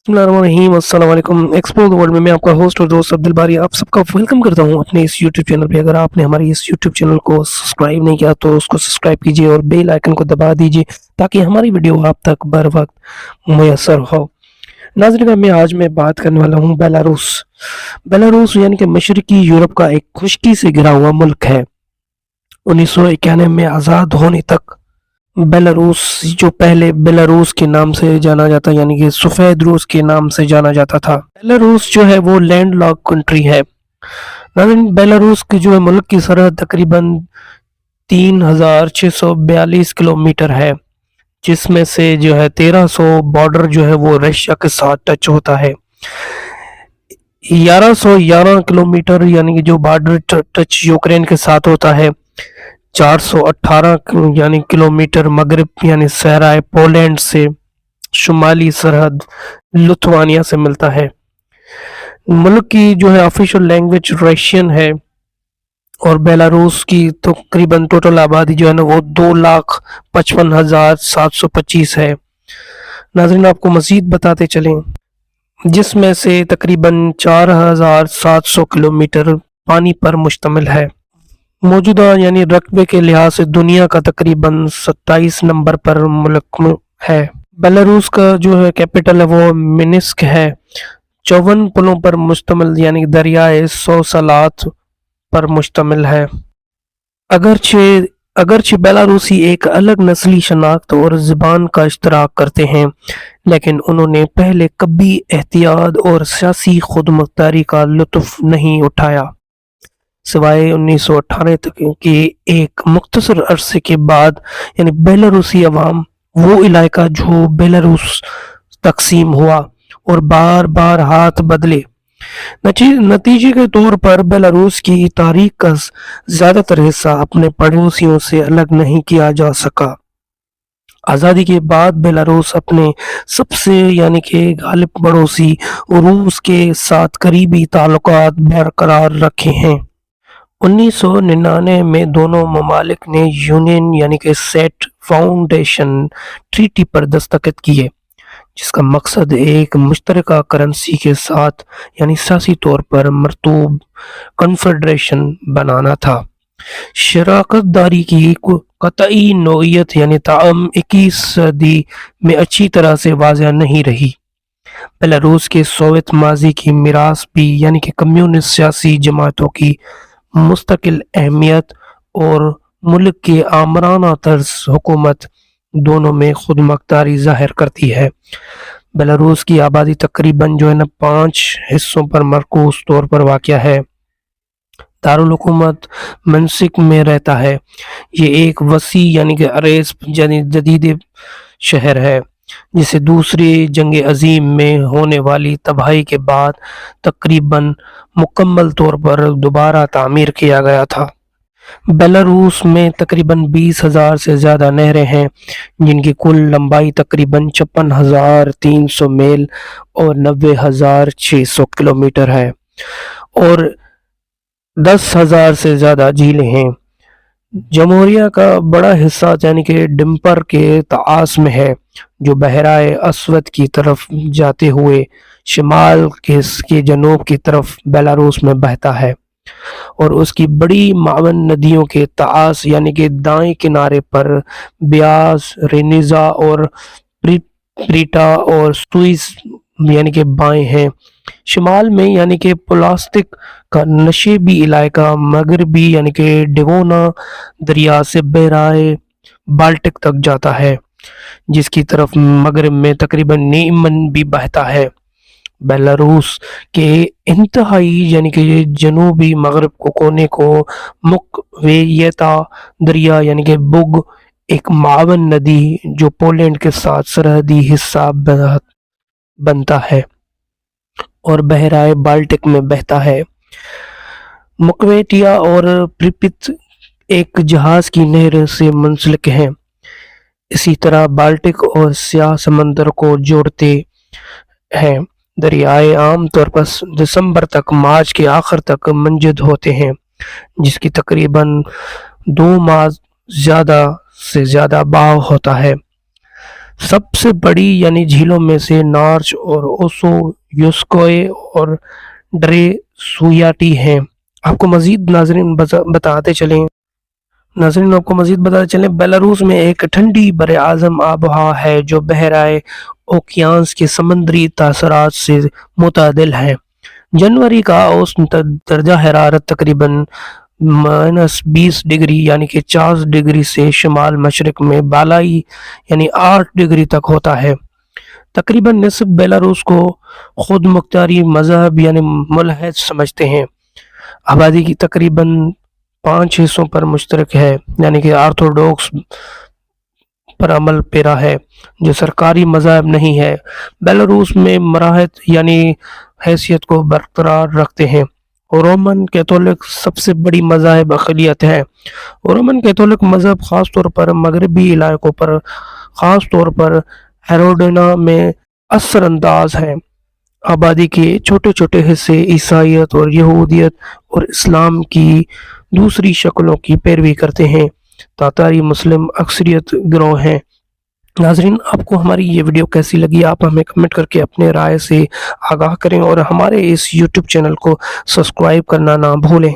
बिस्मिल्लाहिर्रहमानिर्रहीम। अस्सलाम वालेकुम। एक्सप्लोर द वर्ल्ड में मैं आपका होस्ट और दोस्त अब्दुल बारी आप सबका वेलकम करता हूं अपने इस यूट्यूब चैनल पे। अगर आपने हमारे इस यूट्यूब चैनल को सब्सक्राइब नहीं किया तो उसको सब्सक्राइब कीजिए और बेल आइकन को दबा दीजिए ताकि हमारी वीडियो आप तक बर वक्त मुयसर हो। नाज़रीन, मैं आज बात करने वाला हूँ बेलारूस। बेलारूस यानी कि मशरकी यूरोप का एक खुश्की से घिरा हुआ मुल्क है। 1991 में आज़ाद होने तक बेलारूस, जो पहले बेलारूस के नाम से जाना जाता यानी कि सफ़ेद रूस के नाम से जाना जाता था। बेलारूस जो है वो लैंड लॉक कंट्री है। नाज़रीन, बेलारूस की जो है मुल्क की सरहद तकरीबन 3642 किलोमीटर है, जिसमें से जो है 1300 बॉर्डर जो है वो रशिया के साथ टच होता है। 1111 किलोमीटर यानी कि जो बॉर्डर टच यूक्रेन के साथ होता है। 418 यानी किलोमीटर मगरिब यानी सहराए पोलैंड से शुमाली सरहद लिथुआनिया से मिलता है। मुल्क की जो है ऑफिशियल लैंग्वेज रशियन है और बेलारूस की तकरीबन टोटल आबादी जो है ना वो 2,55,725 है। नाज़रीन, आपको मज़ीद बताते चलें, जिसमें से तकरीबन 4,700 किलोमीटर पानी पर मुश्तमिल है। मौजूदा यानी रकबे के लिहाज से दुनिया का तकरीबन 27 नंबर पर मुल्क है। बेलारूस का जो है कैपिटल है वो मिन्स्क है। 54 पुलों पर मुश्तमिल यानी दरियाए 100 सलात पर मुश्तमिल है। अगरचे अगरचे बेलारूसी एक अलग नस्ली शनाख्त और ज़बान का इश्तराक करते हैं, लेकिन उन्होंने पहले कभी एहतियात और सियासी खुदमुख्तारी का लुत्फ़ नहीं उठाया, सिवाय 1998 तक के एक मुख्तसर अरसे के बाद। यानी बेलारूसी अवाम वो इलाका जो बेलारूस तकसीम हुआ और बार बार हाथ बदले। नतीजे के तौर पर बेलारूस की तारीख का ज़्यादातर हिस्सा अपने पड़ोसियों से अलग नहीं किया जा सका। आज़ादी के बाद बेलारूस अपने सबसे यानी कि गालिब पड़ोसी रूस के साथ करीबी ताल्लुकात बरकरार रखे हैं। 1999 में दोनों ममालिक ने यूनियन यानी कि सेट फाउंडेशन ट्रीटी पर दस्तखत किए, जिसका मकसद एक मुश्तरका करेंसी के साथ यानी सियासी तौर पर मरतूब कन्फेडरेशन बनाना था। शराकत दारी की कतई नौइयत यानी ताम 21 सदी में अच्छी तरह से वाज़ह नहीं रही। बेलारूस के सोवियत माजी की मीरास भी यानी कि कम्युनिस्ट सियासी जमातों की मुस्तकिल अहमियत और मुल्क के आमराना तर्ज हुकूमत दोनों में खुदमुख्तारी ज़ाहिर करती है। बेलारूस की आबादी तकरीबन जो है ना 5 हिस्सों पर मरकूज़ तौर पर वाक़या है। दारुल हुकूमत मिन्स्क में रहता है। ये एक वसी यानी कि अरेज जदीद शहर है, जिसे दूसरी जंग अजीम में होने वाली तबाही के बाद तकरीबन मुकम्मल तौर पर दोबारा तामीर किया गया था। बेलारूस में तकरीबन 20,000 से ज़्यादा नहरें हैं, जिनकी कुल लंबाई तकरीबन 56,300 मील और 90,600 किलोमीटर है और 10,000 से ज़्यादा झीलें हैं। जमहूरिया का बड़ा हिस्सा यानी कि डिम्पर के तआस में है, जो बहराए अस्वद की तरफ जाते हुए शिमाल के जनूब की तरफ बेलारूस में बहता है और उसकी बड़ी मावन नदियों के तआस यानी कि दाएं किनारे पर ब्यास, रेनिजा और प्रीटा और सुइस यानी कि बाएं हैं। शिमाल में यानी कि प्लास्टिक का नशेबी इलाका मगरबी यानी कि डेवोना दरिया से बहराए बाल्टिक तक जाता है, जिसकी तरफ मगरब में तकरीबन नीमन भी बहता है। बेलारूस के इंतहाई यानी कि जनूबी मगरब को कोने को मुक्वेयता दरिया यानी कि बुग, एक मावन नदी जो पोलैंड के साथ सरहदी हिस्सा बनता है और बहराए बाल्टिक में बहता है। मुक्वेटिया और प्रिपित एक जहाज की नहर से मुंसलिक हैं। इसी तरह बाल्टिक और स्याह समंदर को जोड़ते हैं। दरियाए आम तौर पर दिसंबर तक मार्च के आखिर तक मंजद होते हैं, जिसकी तकरीबन 2 माह ज़्यादा से ज़्यादा बहाव होता है। سب سے بڑی یعنی جھیلوں میں سے نارچ اور اوسو یوسکوئے اور ڈرے سویاٹی ہیں۔ آپ کو مزید بتاتے چلیں بیلاروس میں ایک ٹھنڈی براعظم آب و ہوا ہے جو بحیرہ اوقیانوس کے سمندری تاثرات سے متعدل ہے۔ جنوری کا اوسط درجہ حرارت تقریباً -20 ڈگری یعنی کہ 40 ڈگری سے شمال مشرق میں بالائی یعنی 8 ڈگری تک ہوتا ہے۔ تقریباً نصف بیلاروس کو خود مختاری مذہب یعنی ملحد سمجھتے ہیں۔ آبادی کی تقریباً 5 حصوں پر مشترک ہے یعنی کہ آرتھوڈوکس پر عمل پیرا ہے جو سرکاری مذہب نہیں ہے۔ بیلاروس میں مراہت یعنی حیثیت کو برقرار رکھتے ہیں۔ رومن کیتھولک سب سے بڑی مذہب اقلیت ہے۔ رومن کیتھولک مذہب خاص طور پر مغربی علاقوں پر خاص طور پر ہیروڈینا میں اثر انداز ہے۔ آبادی کے چھوٹے چھوٹے حصے عیسائیت اور یہودیت اور اسلام کی دوسری شکلوں کی پیروی کرتے ہیں۔ تاتاری مسلم اکثریت گروہ ہیں۔ ناظرین، آپ کو ہماری یہ ویڈیو کیسی لگی؟ آپ ہمیں کمنٹ کر کے اپنے رائے سے آگاہ کریں اور ہمارے اس یوٹیوب چینل کو سبسکرائب کرنا نہ بھولیں۔